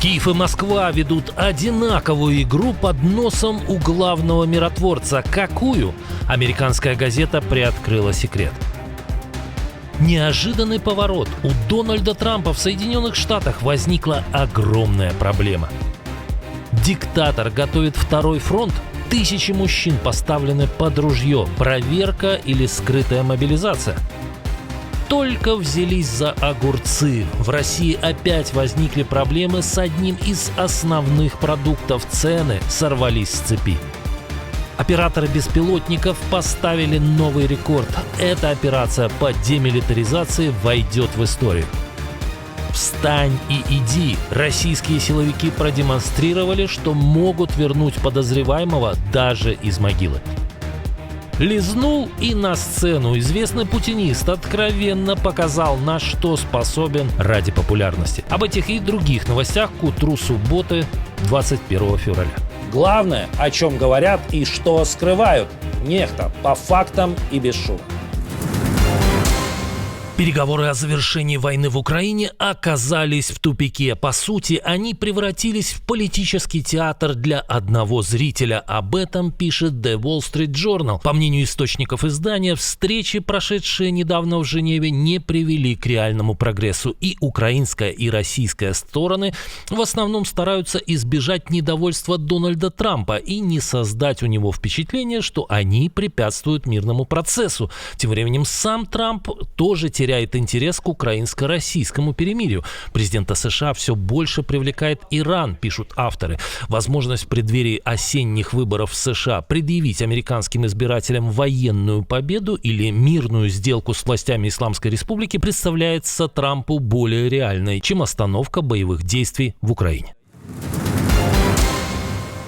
Киев и Москва ведут одинаковую игру под носом у главного миротворца. Какую? Американская газета приоткрыла секрет. Неожиданный поворот. У Дональда Трампа в Соединенных Штатах возникла огромная проблема. Диктатор готовит второй фронт. Тысячи мужчин поставлены под ружье. Проверка или скрытая мобилизация? Только взялись за огурцы. В России опять возникли проблемы с одним из основных продуктов. Цены сорвались с цепи. Операторы беспилотников поставили новый рекорд. Эта операция по демилитаризации войдет в историю. «Встань и иди». Российские силовики продемонстрировали, что могут вернуть подозреваемого даже из могилы. Лизнул и на сцену. Известный путинист откровенно показал, на что способен ради популярности. Об этих и других новостях к утру субботы, 21 февраля. Главное, о чем говорят и что скрывают. Нехта по фактам и без шума. Переговоры о завершении войны в Украине оказались в тупике. По сути, они превратились в политический театр для одного зрителя. Об этом пишет The Wall Street Journal. По мнению источников издания, встречи, прошедшие недавно в Женеве, не привели к реальному прогрессу. И украинская, и российская стороны в основном стараются избежать недовольства Дональда Трампа и не создать у него впечатление, что они препятствуют мирному процессу. Тем временем сам Трамп тоже теряет интерес к украинско-российскому перемирию. Президента США все больше привлекает Иран, пишут авторы. Возможность в преддверии осенних выборов в США предъявить американским избирателям военную победу или мирную сделку с властями Исламской Республики представляется Трампу более реальной, чем остановка боевых действий в Украине.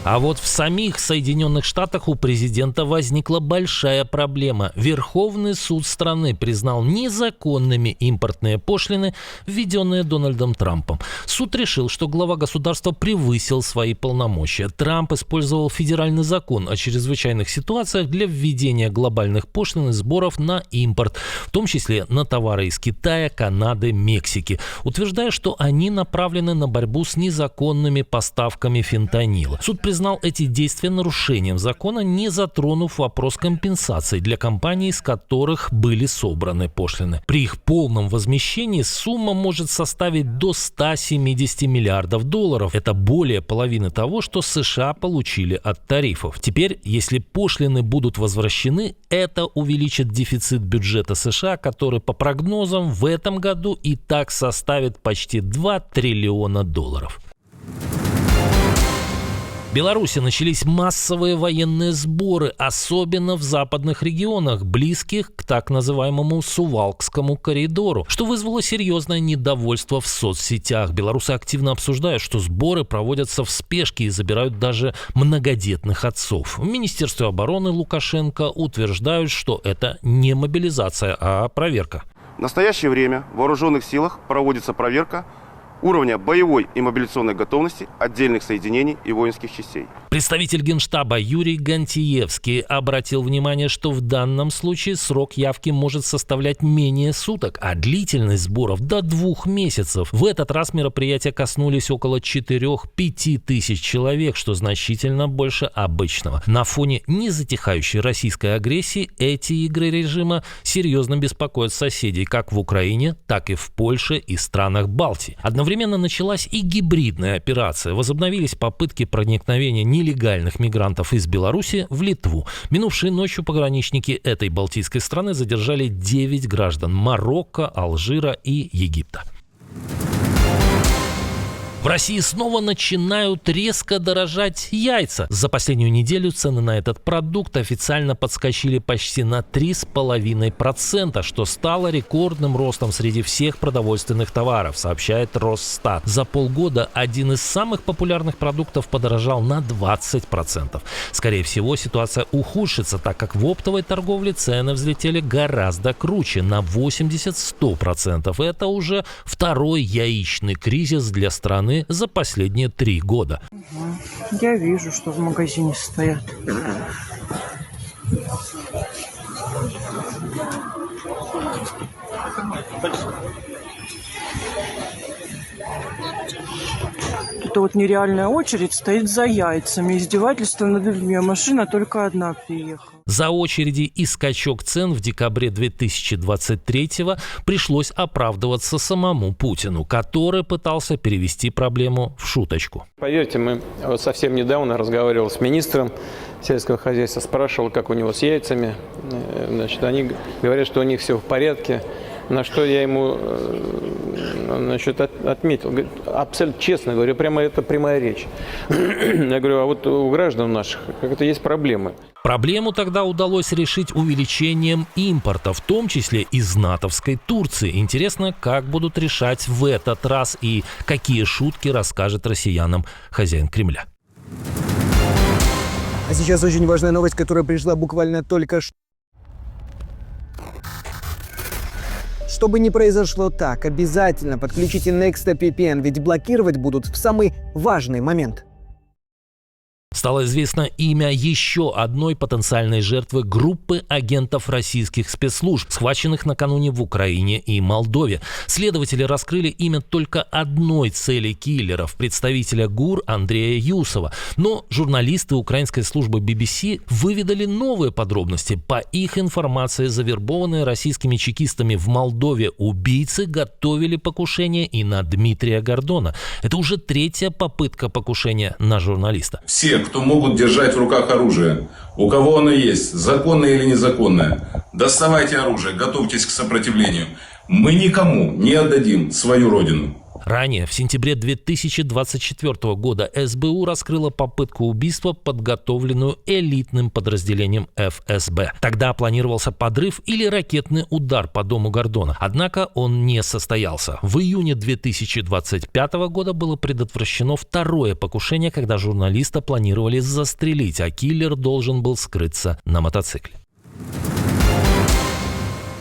А вот в самих Соединенных Штатах у президента возникла большая проблема. Верховный суд страны признал незаконными импортные пошлины, введенные Дональдом Трампом. Суд решил, что глава государства превысил свои полномочия. Трамп использовал федеральный закон о чрезвычайных ситуациях для введения глобальных пошлин и сборов на импорт, в том числе на товары из Китая, Канады, Мексики, утверждая, что они направлены на борьбу с незаконными поставками фентанила. Суд признал эти действия нарушением закона, не затронув вопрос компенсаций для компаний, из которых были собраны пошлины. При их полном возмещении сумма может составить до 170 миллиардов долларов. Это более половины того, что США получили от тарифов. Теперь, если пошлины будут возвращены, это увеличит дефицит бюджета США, который по прогнозам в этом году и так составит почти 2 триллиона долларов. В Беларуси начались массовые военные сборы, особенно в западных регионах, близких к так называемому Сувалкскому коридору, что вызвало серьезное недовольство в соцсетях. Белорусы активно обсуждают, что сборы проводятся в спешке и забирают даже многодетных отцов. В Министерстве обороны Лукашенко утверждают, что это не мобилизация, а проверка. В настоящее время в вооруженных силах проводится проверка уровня боевой и мобилизационной готовности отдельных соединений и воинских частей. Представитель Генштаба Юрий Гонтиевский обратил внимание, что в данном случае срок явки может составлять менее суток, а длительность сборов до 2 месяцев. В этот раз мероприятия коснулись около 4-5 тысяч человек, что значительно больше обычного. На фоне незатихающей российской агрессии эти игры режима серьезно беспокоят соседей как в Украине, так и в Польше и странах Балтии. Одновременно началась и гибридная операция. Возобновились попытки проникновения нелегальных мигрантов из Беларуси в Литву. Минувшей ночью пограничники этой балтийской страны задержали 9 граждан Марокко, Алжира и Египта. В России снова начинают резко дорожать яйца. За последнюю неделю цены на этот продукт официально подскочили почти на 3,5%, что стало рекордным ростом среди всех продовольственных товаров, сообщает Росстат. За полгода один из самых популярных продуктов подорожал на 20%. Скорее всего, ситуация ухудшится, так как в оптовой торговле цены взлетели гораздо круче, на 80-100%. Это уже второй яичный кризис для страны за последние 3 года. Я вижу, что в магазине стоят. Тут какая-то вот нереальная очередь стоит за яйцами. Издевательство над людьми, а машина только одна приехала. За очереди и скачок цен в декабре 2023-го пришлось оправдываться самому Путину, который пытался перевести проблему в шуточку. Поверьте, мы вот совсем недавно разговаривал с министром сельского хозяйства, спрашивал, как у него с яйцами. Значит, они говорят, что у них все в порядке. На что я ему отметил, абсолютно честно говорю, прямо это прямая речь. Я говорю, а вот у граждан наших как-то есть проблемы. Проблему тогда удалось решить увеличением импорта, в том числе из натовской Турции. Интересно, как будут решать в этот раз и какие шутки расскажет россиянам хозяин Кремля. А сейчас очень важная новость, которая пришла буквально только что. Чтобы не произошло так, обязательно подключите NextVPN, ведь блокировать будут в самый важный момент. Стало известно имя еще одной потенциальной жертвы группы агентов российских спецслужб, схваченных накануне в Украине и Молдове. Следователи раскрыли имя только одной цели киллеров – представителя ГУР Андрея Юсова. Но журналисты украинской службы BBC выведали новые подробности. По их информации, завербованные российскими чекистами в Молдове убийцы готовили покушение и на Дмитрия Гордона. Это уже третья попытка покушения на журналиста. Все, кто могут держать в руках оружие, у кого оно есть, законное или незаконное, доставайте оружие, готовьтесь к сопротивлению. Мы никому не отдадим свою родину. Ранее, в сентябре 2024 года, СБУ раскрыла попытку убийства, подготовленную элитным подразделением ФСБ. Тогда планировался подрыв или ракетный удар по дому Гордона. Однако он не состоялся. В июне 2025 года было предотвращено второе покушение, когда журналиста планировали застрелить, а киллер должен был скрыться на мотоцикле.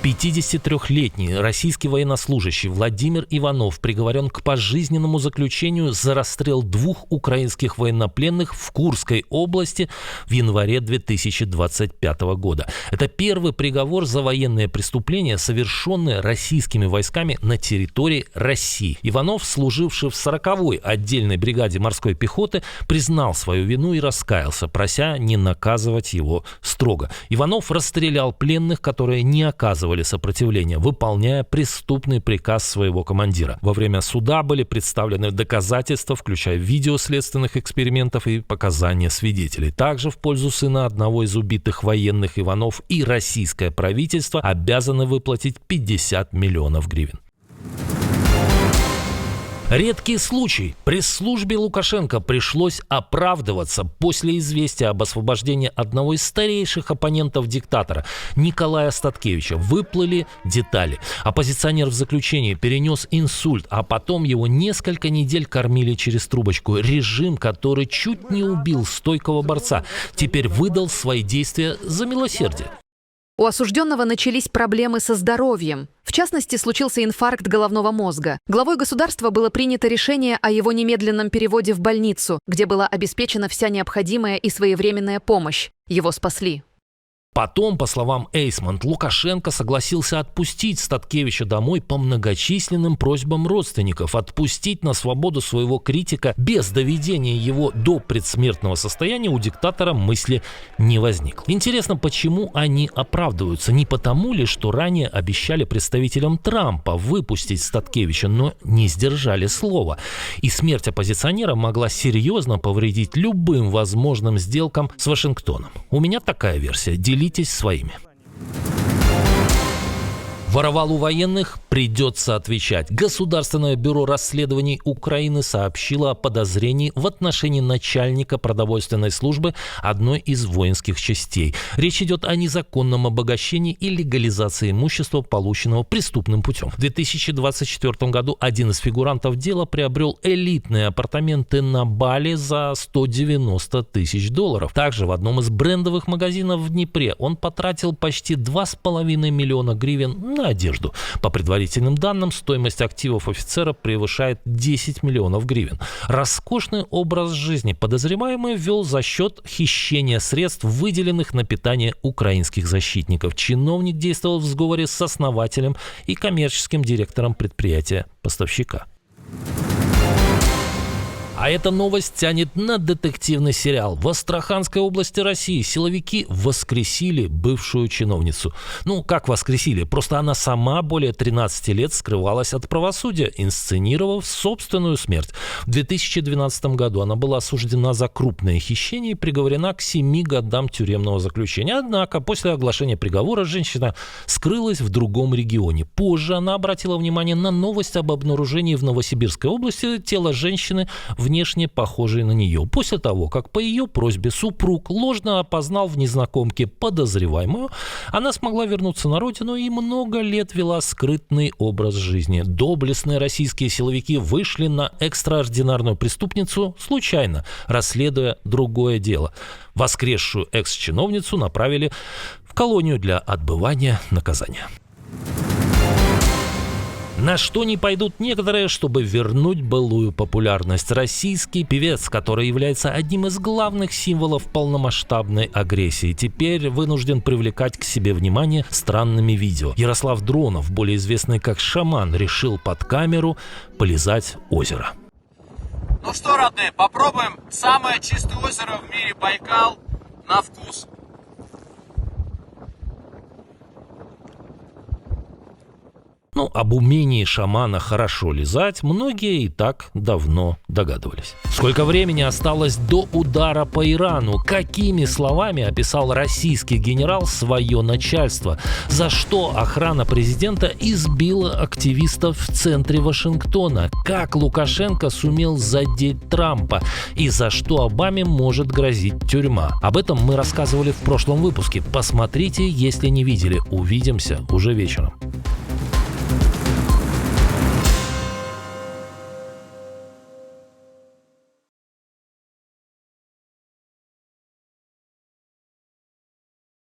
53-летний российский военнослужащий Владимир Иванов приговорен к пожизненному заключению за расстрел 2 украинских военнопленных в Курской области в январе 2025 года. Это первый приговор за военные преступления, совершенные российскими войсками на территории России. Иванов, служивший в 40-й отдельной бригаде морской пехоты, признал свою вину и раскаялся, прося не наказывать его строго. Иванов расстрелял пленных, которые не оказывали сопротивления, выполняя преступный приказ своего командира. Во время суда были представлены доказательства, включая видео следственных экспериментов и показания свидетелей. Также в пользу сына одного из убитых военных Иванов и российское правительство обязаны выплатить 50 миллионов гривен. Редкий случай. Пресс-службе Лукашенко пришлось оправдываться после известия об освобождении одного из старейших оппонентов диктатора Николая Статкевича. Выплыли детали. Оппозиционер в заключении перенес инсульт, а потом его несколько недель кормили через трубочку. Режим, который чуть не убил стойкого борца, теперь выдал свои действия за милосердие. У осужденного начались проблемы со здоровьем. В частности, случился инфаркт головного мозга. Главой государства было принято решение о его немедленном переводе в больницу, где была обеспечена вся необходимая и своевременная помощь. Его спасли. Потом, по словам Эйсмонт, Лукашенко согласился отпустить Статкевича домой по многочисленным просьбам родственников. Отпустить на свободу своего критика без доведения его до предсмертного состояния у диктатора мысли не возникло. Интересно, почему они оправдываются? Не потому ли, что ранее обещали представителям Трампа выпустить Статкевича, но не сдержали слова? И смерть оппозиционера могла серьезно повредить любым возможным сделкам с Вашингтоном. У меня такая версия. Делитесь своими. Воровал у военных, придется отвечать. Государственное бюро расследований Украины сообщило о подозрении в отношении начальника продовольственной службы одной из воинских частей. Речь идет о незаконном обогащении и легализации имущества, полученного преступным путем. В 2024 году один из фигурантов дела приобрел элитные апартаменты на Бали за $190 тысяч. Также в одном из брендовых магазинов в Днепре он потратил почти 2,5 миллиона гривен на одежду. По предварительным данным, стоимость активов офицера превышает 10 миллионов гривен. Роскошный образ жизни подозреваемый вел за счет хищения средств, выделенных на питание украинских защитников. Чиновник действовал в сговоре с основателем и коммерческим директором предприятия-поставщика. А эта новость тянет на детективный сериал. В Астраханской области России силовики воскресили бывшую чиновницу. Ну, как воскресили? Просто она сама более 13 лет скрывалась от правосудия, инсценировав собственную смерть. В 2012 году она была осуждена за крупное хищение и приговорена к 7 годам тюремного заключения. Однако после оглашения приговора женщина скрылась в другом регионе. Позже она обратила внимание на новость об обнаружении в Новосибирской области тела женщины, внешне похожей на нее. После того, как по ее просьбе супруг ложно опознал в незнакомке подозреваемую, она смогла вернуться на родину и много лет вела скрытный образ жизни. Доблестные российские силовики вышли на экстраординарную преступницу случайно, расследуя другое дело. Воскресшую экс-чиновницу направили в колонию для отбывания наказания. На что не пойдут некоторые, чтобы вернуть былую популярность. Российский певец, который является одним из главных символов полномасштабной агрессии, теперь вынужден привлекать к себе внимание странными видео. Ярослав Дронов, более известный как Шаман, решил под камеру полизать озеро. Ну что, родные, попробуем самое чистое озеро в мире Байкал на вкус. Ну, об умении шамана хорошо лизать многие и так давно догадывались. Сколько времени осталось до удара по Ирану? Какими словами описал российский генерал свое начальство? За что охрана президента избила активистов в центре Вашингтона? Как Лукашенко сумел задеть Трампа? И за что Обаме может грозить тюрьма? Об этом мы рассказывали в прошлом выпуске. Посмотрите, если не видели. Увидимся уже вечером.